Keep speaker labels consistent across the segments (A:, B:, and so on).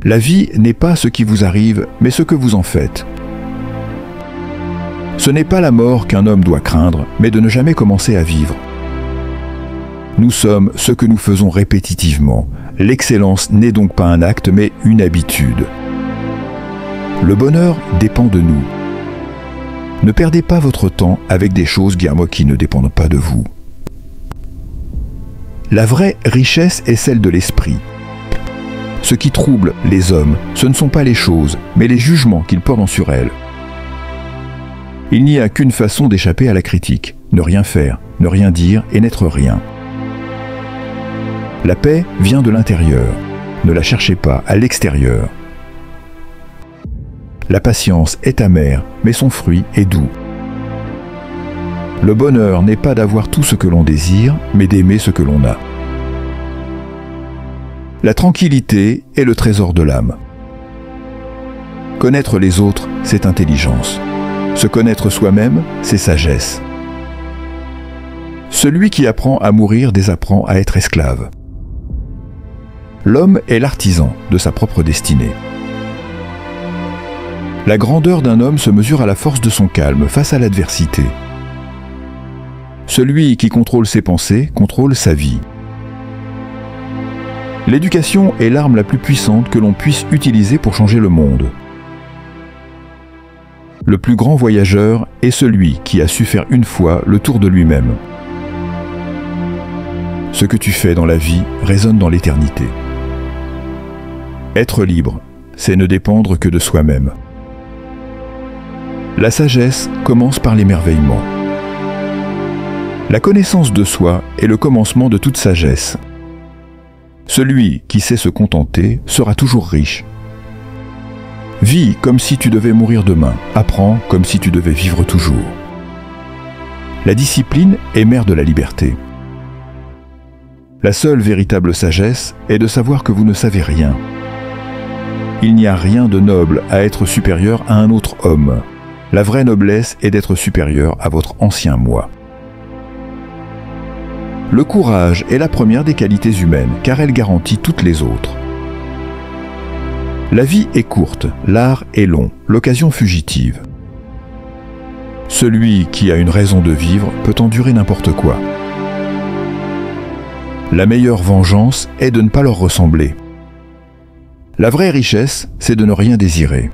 A: La vie n'est pas ce qui vous arrive, mais ce que vous en faites. Ce n'est pas la mort qu'un homme doit craindre, mais de ne jamais commencer à vivre. Nous sommes ce que nous faisons répétitivement. L'excellence n'est donc pas un acte, mais une habitude. Le bonheur dépend de nous. Ne perdez pas votre temps avec des choses qui ne dépendent pas de vous. La vraie richesse est celle de l'esprit. Ce qui trouble les hommes, ce ne sont pas les choses, mais les jugements qu'ils portent sur elles. Il n'y a qu'une façon d'échapper à la critique, ne rien faire, ne rien dire et n'être rien. La paix vient de l'intérieur, ne la cherchez pas à l'extérieur. La patience est amère, mais son fruit est doux. Le bonheur n'est pas d'avoir tout ce que l'on désire, mais d'aimer ce que l'on a. La tranquillité est le trésor de l'âme. Connaître les autres, c'est intelligence. Se connaître soi-même, c'est sagesse. Celui qui apprend à mourir désapprend à être esclave. L'homme est l'artisan de sa propre destinée. La grandeur d'un homme se mesure à la force de son calme face à l'adversité. Celui qui contrôle ses pensées contrôle sa vie. L'éducation est l'arme la plus puissante que l'on puisse utiliser pour changer le monde. Le plus grand voyageur est celui qui a su faire une fois le tour de lui-même. Ce que tu fais dans la vie résonne dans l'éternité. Être libre, c'est ne dépendre que de soi-même. La sagesse commence par l'émerveillement. La connaissance de soi est le commencement de toute sagesse. Celui qui sait se contenter sera toujours riche. Vis comme si tu devais mourir demain. Apprends comme si tu devais vivre toujours. La discipline est mère de la liberté. La seule véritable sagesse est de savoir que vous ne savez rien. Il n'y a rien de noble à être supérieur à un autre homme. La vraie noblesse est d'être supérieur à votre ancien moi. Le courage est la première des qualités humaines, car elle garantit toutes les autres. La vie est courte, l'art est long, l'occasion fugitive. Celui qui a une raison de vivre peut endurer n'importe quoi. La meilleure vengeance est de ne pas leur ressembler. La vraie richesse, c'est de ne rien désirer.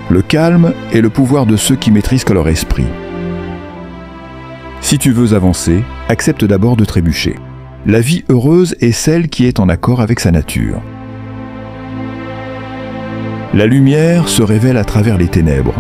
A: Le calme est le pouvoir de ceux qui maîtrisent que leur esprit. Si tu veux avancer, accepte d'abord de trébucher. La vie heureuse est celle qui est en accord avec sa nature. La lumière se révèle à travers les ténèbres.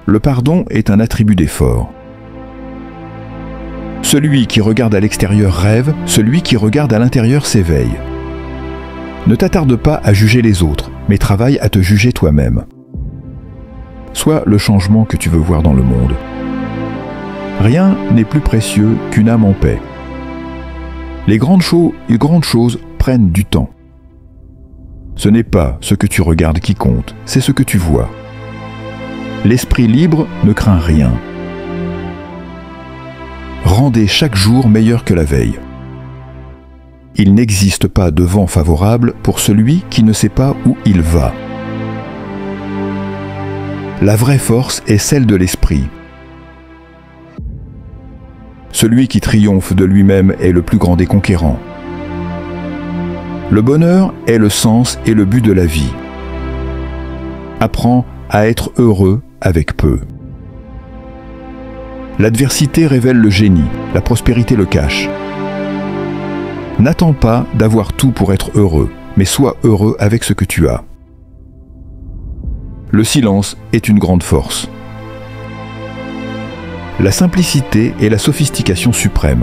A: Le pardon est un attribut d'effort. Celui qui regarde à l'extérieur rêve, celui qui regarde à l'intérieur s'éveille. Ne t'attarde pas à juger les autres, mais travaille à te juger toi-même. Sois le changement que tu veux voir dans le monde. Rien n'est plus précieux qu'une âme en paix. Les grandes choses prennent du temps. Ce n'est pas ce que tu regardes qui compte, c'est ce que tu vois. L'esprit libre ne craint rien. Rendez chaque jour meilleur que la veille. Il n'existe pas de vent favorable pour celui qui ne sait pas où il va. La vraie force est celle de l'esprit. Celui qui triomphe de lui-même est le plus grand des conquérants. Le bonheur est le sens et le but de la vie. Apprends à être heureux avec peu. L'adversité révèle le génie, la prospérité le cache. N'attends pas d'avoir tout pour être heureux, mais sois heureux avec ce que tu as. Le silence est une grande force. La simplicité est la sophistication suprême.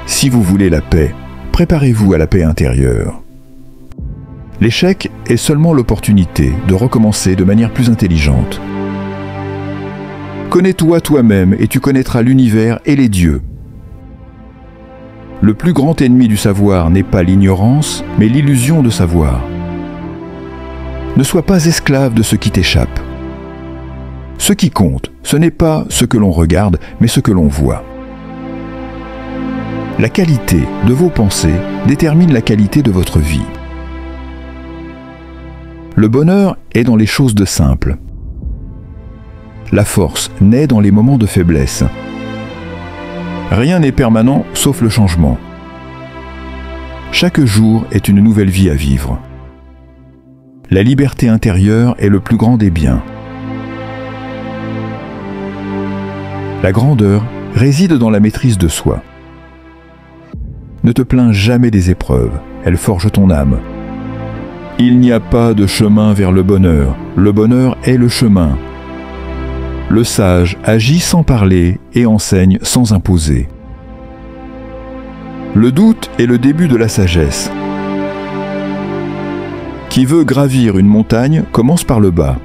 A: Si vous voulez la paix, préparez-vous à la paix intérieure. L'échec est seulement l'opportunité de recommencer de manière plus intelligente. Connais-toi toi-même et tu connaîtras l'univers et les dieux. Le plus grand ennemi du savoir n'est pas l'ignorance, mais l'illusion de savoir. Ne sois pas esclave de ce qui t'échappe. Ce qui compte, ce n'est pas ce que l'on regarde, mais ce que l'on voit. La qualité de vos pensées détermine la qualité de votre vie. Le bonheur est dans les choses de simple. La force naît dans les moments de faiblesse. Rien n'est permanent sauf le changement. Chaque jour est une nouvelle vie à vivre. La liberté intérieure est le plus grand des biens. La grandeur réside dans la maîtrise de soi. Ne te plains jamais des épreuves, elles forgent ton âme. Il n'y a pas de chemin vers le bonheur est le chemin. Le sage agit sans parler et enseigne sans imposer. Le doute est le début de la sagesse. Qui veut gravir une montagne commence par le bas.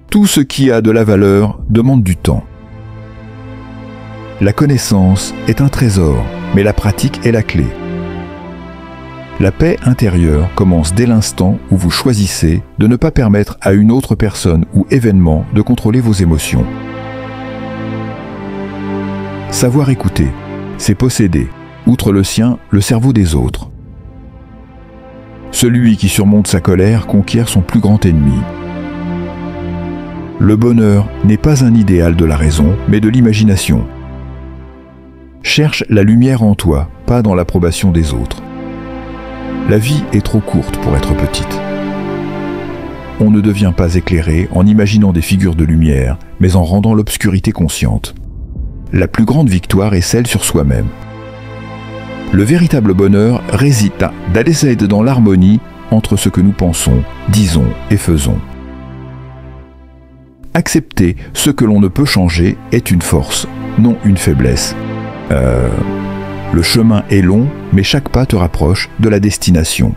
A: Tout ce qui a de la valeur demande du temps. La connaissance est un trésor, mais la pratique est la clé. La paix intérieure commence dès l'instant où vous choisissez de ne pas permettre à une autre personne ou événement de contrôler vos émotions. Savoir écouter, c'est posséder, outre le sien, le cerveau des autres. Celui qui surmonte sa colère conquiert son plus grand ennemi. Le bonheur n'est pas un idéal de la raison, mais de l'imagination. Cherche la lumière en toi, pas dans l'approbation des autres. La vie est trop courte pour être petite. On ne devient pas éclairé en imaginant des figures de lumière, mais en rendant l'obscurité consciente. La plus grande victoire est celle sur soi-même. Le véritable bonheur réside d'être dans l'harmonie entre ce que nous pensons, disons et faisons. Accepter ce que l'on ne peut changer est une force, non une faiblesse. Le chemin est long, mais chaque pas te rapproche de la destination.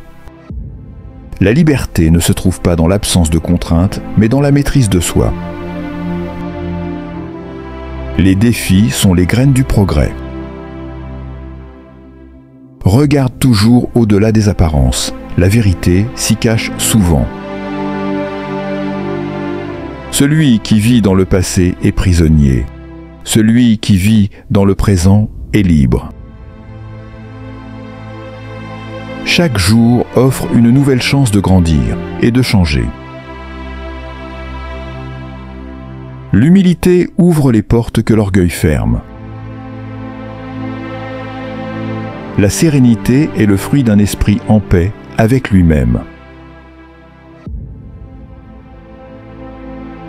A: La liberté ne se trouve pas dans l'absence de contraintes, mais dans la maîtrise de soi. Les défis sont les graines du progrès. Regarde toujours au-delà des apparences. La vérité s'y cache souvent. Celui qui vit dans le passé est prisonnier. Celui qui vit dans le présent est libre. Chaque jour offre une nouvelle chance de grandir et de changer. L'humilité ouvre les portes que l'orgueil ferme. La sérénité est le fruit d'un esprit en paix avec lui-même.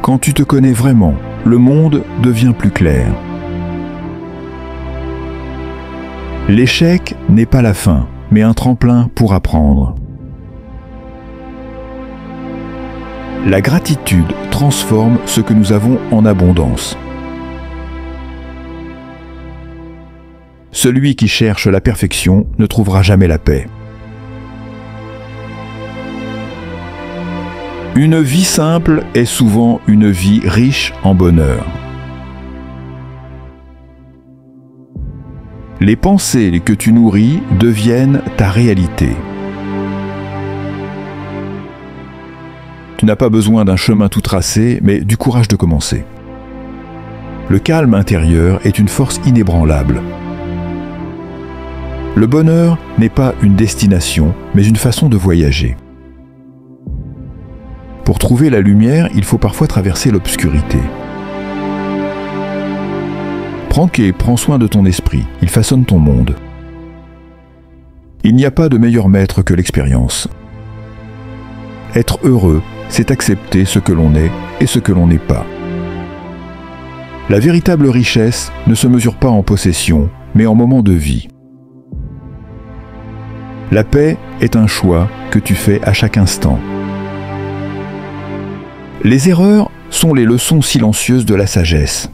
A: Quand tu te connais vraiment, le monde devient plus clair. L'échec n'est pas la fin, mais un tremplin pour apprendre. La gratitude transforme ce que nous avons en abondance. Celui qui cherche la perfection ne trouvera jamais la paix. Une vie simple est souvent une vie riche en bonheur. Les pensées que tu nourris deviennent ta réalité. Tu n'as pas besoin d'un chemin tout tracé, mais du courage de commencer. Le calme intérieur est une force inébranlable. Le bonheur n'est pas une destination, mais une façon de voyager. Pour trouver la lumière, il faut parfois traverser l'obscurité. Prends soin de ton esprit, il façonne ton monde. Il n'y a pas de meilleur maître que l'expérience. Être heureux, c'est accepter ce que l'on est et ce que l'on n'est pas. La véritable richesse ne se mesure pas en possession, mais en moments de vie. La paix est un choix que tu fais à chaque instant. Les erreurs sont les leçons silencieuses de la sagesse.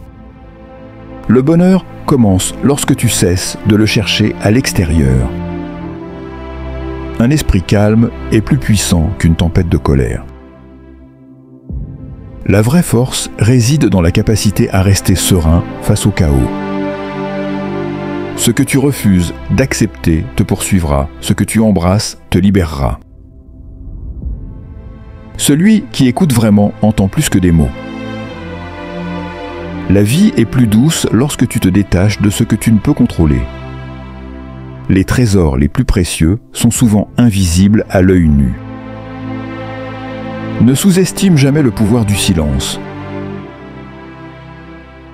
A: Le bonheur commence lorsque tu cesses de le chercher à l'extérieur. Un esprit calme est plus puissant qu'une tempête de colère. La vraie force réside dans la capacité à rester serein face au chaos. Ce que tu refuses d'accepter te poursuivra, ce que tu embrasses te libérera. Celui qui écoute vraiment entend plus que des mots. La vie est plus douce lorsque tu te détaches de ce que tu ne peux contrôler. Les trésors les plus précieux sont souvent invisibles à l'œil nu. Ne sous-estime jamais le pouvoir du silence.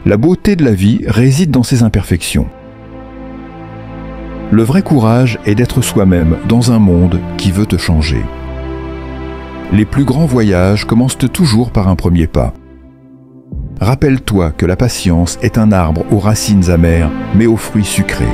A: La beauté de la vie réside dans ses imperfections. Le vrai courage est d'être soi-même dans un monde qui veut te changer. Les plus grands voyages commencent toujours par un premier pas. Rappelle-toi que la patience est un arbre aux racines amères, mais aux fruits sucrés.